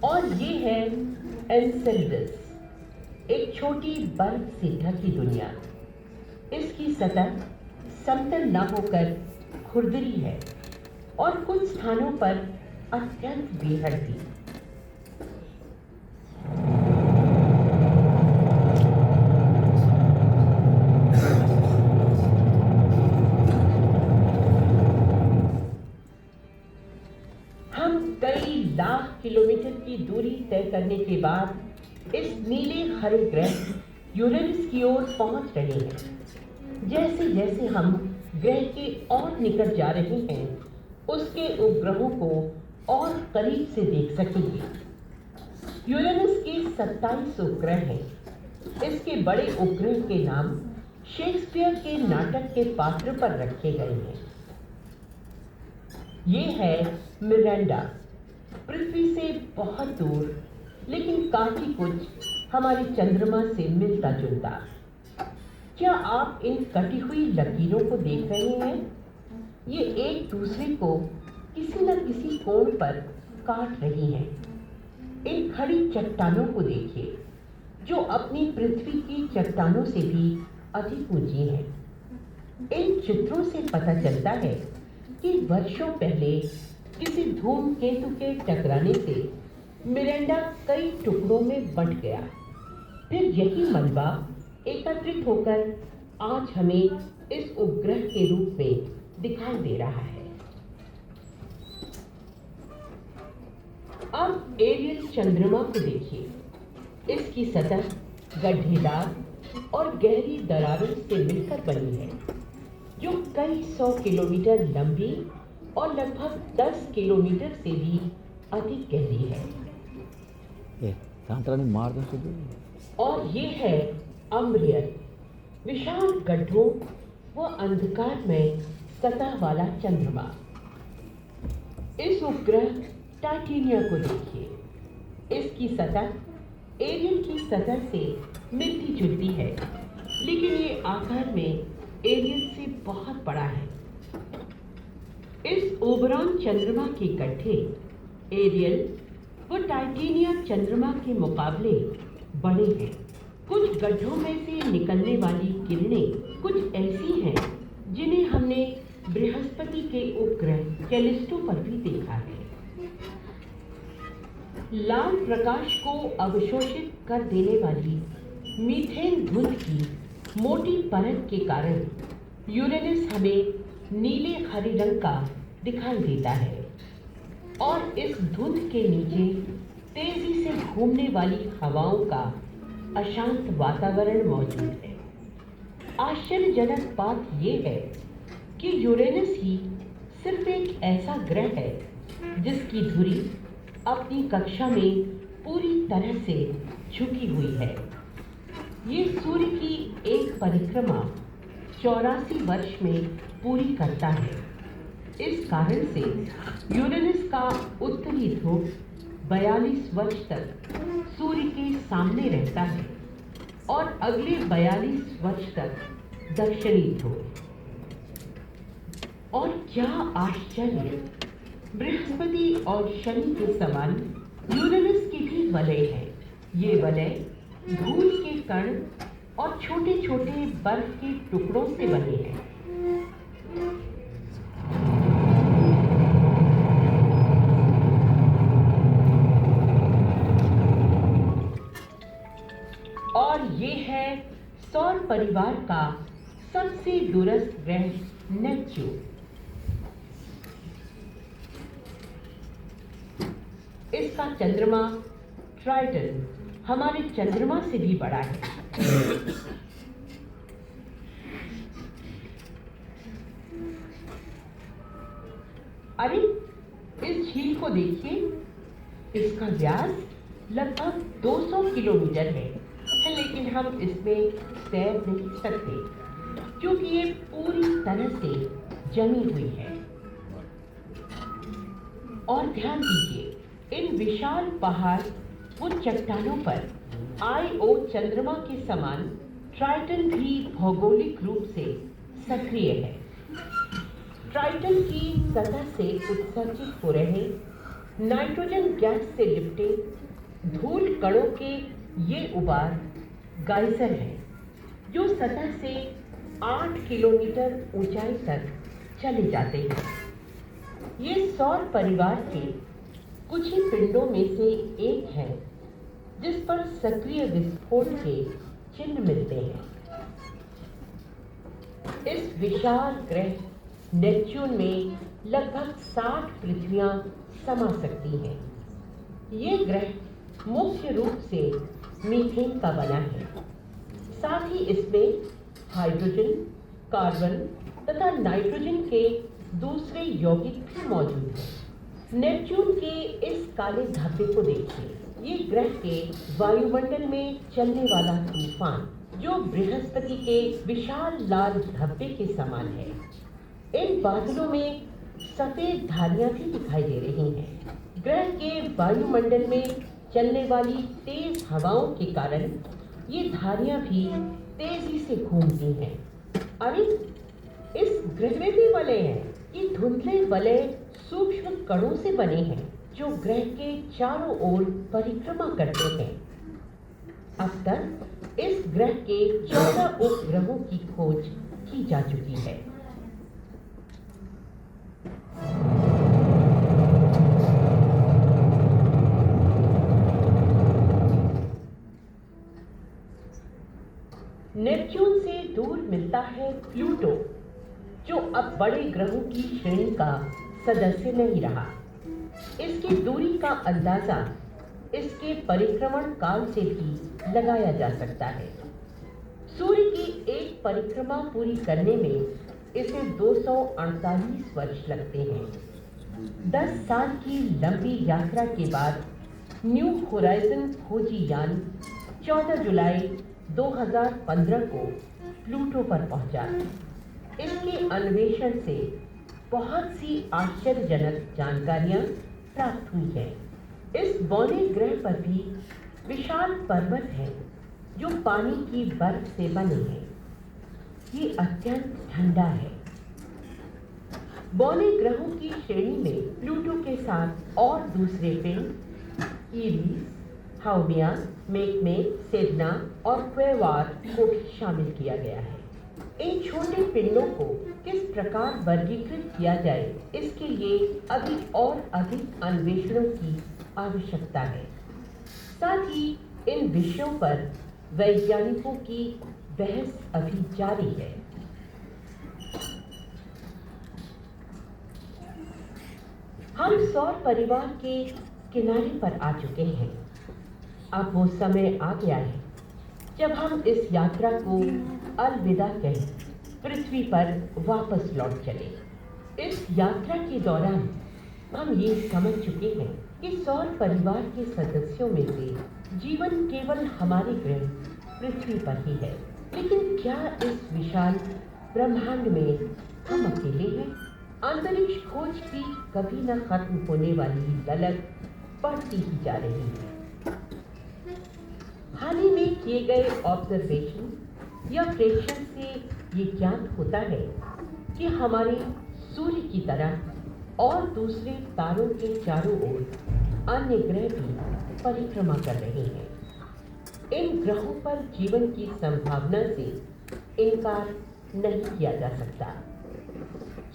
और ये है एनसेलेडस, एक छोटी बर्फ से ढकी दुनिया। इसकी सतह समतल न होकर खुरदरी है और कुछ स्थानों पर अत्यंत बेहद थी। हम कई लाख किलोमीटर की दूरी तय करने के बाद इस नीले हरे ग्रह यूरेनस की ओर पहुंच रहे हैं। जैसे जैसे हम ग्रह के और निकट जा रहे हैं, उसके उपग्रहों को और करीब से देख सकेंगे। यूरेनस के 27 उपग्रह हैं। इसके बड़े उपग्रह के नाम शेक्सपियर के नाटक के पात्र पर रखे गए हैं। ये है मिरांडा, पृथ्वी से बहुत दूर, लेकिन काफी कुछ हमारे चंद्रमा से मिलता जुलता। क्या आप इन कटी हुई लकीरों को देख रहे हैं? ये एक दूसरे को किसी न किसी कोण पर काट रही हैं। इन खड़ी चट्टानों को देखिए, जो अपनी पृथ्वी की चट्टानों से भी अधिक ऊंची हैं। इन चित्रों से पता चलता है कि वर्षों पहले किसी धूमकेतु के टकराने से मिरांडा कई टुकड़ों में बंट गया। फिर यही मलबा एकत्रित होकर आज हमें इस उपग्रह के रूप में दिखाई दे रहा है। अब एरियल चंद्रमा को देखिए। इसकी सतह गड्ढेदार और गहरी दरारों से मिलकर बनी है, जो कई 100 किलोमीटर लंबी और लगभग 10 किलोमीटर से भी अधिक गहरी है। और ये है अम्ब्रियल, विशाल गड्ढों व अंधकार में सतह वाला चंद्रमा। इस उपग्रह टाइटेनिया को देखिए। इसकी सतह एरियल की सतह से मिलती जुलती है, लेकिन ये आकार में एरियल से बहुत बड़ा है। इस ओबरॉन चंद्रमा के गड्ढे एरियल व टाइटेनिया चंद्रमा के मुकाबले बड़े हैं। कुछ गड्ढों में से निकलने वाली किरणें कुछ ऐसी हैं जिन्हें हमने बृहस्पति के उपग्रह कैलिस्टो पर भी देखा है। लाल प्रकाश को अवशोषित कर देने वाली मीथेन धुंध की मोटी परत के कारण यूरेनस हमें नीले हरे रंग का दिखाई देता है, और इस धुंध के नीचे तेजी से घूमने वाली हवाओं का अशांत वातावरण मौजूद है। आश्चर्यजनक बात यह है कि यूरेनस ही सिर्फ एक ऐसा ग्रह है जिसकी धुरी अपनी कक्षा में पूरी तरह से झुकी हुई है। ये सूर्य की एक परिक्रमा 84 वर्ष में पूरी करता है। इस कारण से यूरेनस का उत्तरी ध्रुव 42 वर्ष तक सूर्य के सामने रहता है और अगले 42 वर्ष तक दक्षिणी ध्रुव। और क्या आश्चर्य, बृहस्पति और शनि के समान यूरेनस के भी वलय है। ये वलय धूल के कण और छोटे छोटे बर्फ के टुकड़ों से बने हैं। और ये है सौर परिवार का सबसे दूरस्थ ग्रह नेपच्यून। इसका चंद्रमा ट्राइटन हमारे चंद्रमा से भी बड़ा है। अरे, इस झील को देखिए। इसका व्यास लगभग 200 किलोमीटर है, लेकिन हम इसमें तैर नहीं सकते क्योंकि ये पूरी तरह से जमी हुई है। और ध्यान दीजिए, इन विशाल पहाड़ व चट्टानों पर आईओ चंद्रमा के समान ट्राइटन भी भौगोलिक रूप से सक्रिय है। ट्राइटन की सतह से उत्सर्जित हो रहे नाइट्रोजन गैस से लिपटे धूल कणों के ये उबार गाइजर है जो सतह से 8 किलोमीटर ऊंचाई तक चले जाते हैं। ये सौर परिवार के कुछ ही पिंडों में से एक है जिस पर सक्रिय विस्फोट के चिन्ह मिलते हैं। इस विशाल ग्रह नेपच्यून में लगभग 60 पृथ्वियां समा सकती हैं। ये ग्रह मुख्य रूप से मीथेन का बना है। साथ ही इसमें हाइड्रोजन, कार्बन तथा नाइट्रोजन के दूसरे यौगिक भी मौजूद हैं। नेपच्यून के इस काले धब्बे को देखिए। ये ग्रह के वायुमंडल में चलने वाला तूफान जो बृहस्पति के विशाल लाल धब्बे के समान है। इन बादलों में सफेद धारियां भी दिखाई दे रही हैं। ग्रह के वायुमंडल में चलने वाली तेज हवाओं के कारण ये धारियां भी तेजी से घूमती हैं। अरे इस ग्रह में भी वलय हैं। ये धुंधले वलय सूक्ष्म कणों से बने हैं जो ग्रह के चारों ओर परिक्रमा करते हैं। अब तक इस ग्रह के 14 उपग्रहों की खोज की जा चुकी है। नेपच्यून से दूर मिलता है प्लूटो जो अब बड़े ग्रहों की श्रेणी का सदस्य नहीं रहा। इसकी दूरी का अंदाजा इसके परिक्रमण काल से भी लगाया जा सकता है। सूर्य की एक परिक्रमा पूरी करने में इसे 248 वर्ष लगते हैं। 10 साल की लंबी यात्रा के बाद न्यू होराइजन खोजी यान 14 जुलाई 2015 को प्लूटो पर पहुंचा। इसके अन्वेषण से बहुत सी आश्चर्यजनक जानकारियां प्राप्त हुई है। इस बौने ग्रह पर भी विशाल पर्वत हैं जो पानी की बर्फ से बने हैं। ये अत्यंत ठंडा है। बौने ग्रहों की श्रेणी में प्लूटो के साथ और दूसरे पिंड ईरिस, हाउमिया, मेकमे, सेडना और क्वेवार को भी शामिल किया गया है। इन छोटे पिंडों को किस प्रकार वर्गीकृत किया जाए इसके लिए अभी और अधिक अन्वेषणों की आवश्यकता है। साथ ही इन विषयों पर वैज्ञानिकों की बहस अभी जारी है। हम सौर परिवार के किनारे पर आ चुके हैं। अब वो समय आ गया है जब हम इस यात्रा को अलविदा कहें, पृथ्वी पर वापस लौट चले। इस यात्रा के दौरान हम ये समझ चुके हैं कि सौर परिवार के सदस्यों में से जीवन केवल हमारे ग्रह पृथ्वी पर ही है। लेकिन क्या इस विशाल ब्रह्मांड में हम अकेले हैं? अंतरिक्ष खोज की कभी न खत्म होने वाली ललक बढ़ती ही जा रही है। हाल ही में किए गए ऑब्जर्वेशन या प्रेक्षण से ये ज्ञात होता है कि हमारे सूर्य की तरह और दूसरे तारों के चारों ओर अन्य ग्रह भी परिक्रमा कर रहे हैं। इन ग्रहों पर जीवन की संभावना से इनकार नहीं किया जा सकता।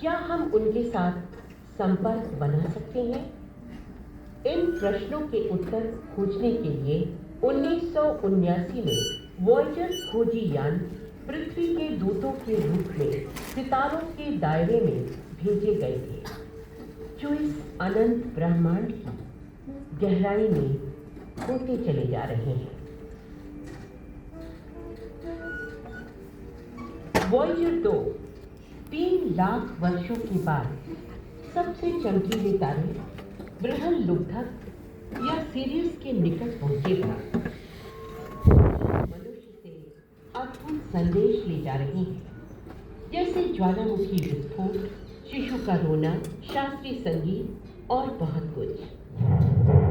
क्या हम उनके साथ संपर्क बना सकते हैं? इन प्रश्नों के उत्तर खोजने के लिए 1979 में वॉयेजर खोजी यान पृथ्वी के दूतों के रूप में सितारों के दायरे में भेजे गए थे जो इस अनंत ब्रह्मांड की गहराई में होते चले जा रहे हैं। वॉयेजर 2 3 लाख वर्षों के बाद सबसे चमकीले तारे बृहल्लुब्धक या सीरियस के निकट पहुंचेगा। मनुष्य से अद्भुत संदेश ले जा रहे हैं, जैसे ज्वालामुखी विस्फोट, शिशु का रोना, शास्त्रीय संगीत और बहुत कुछ।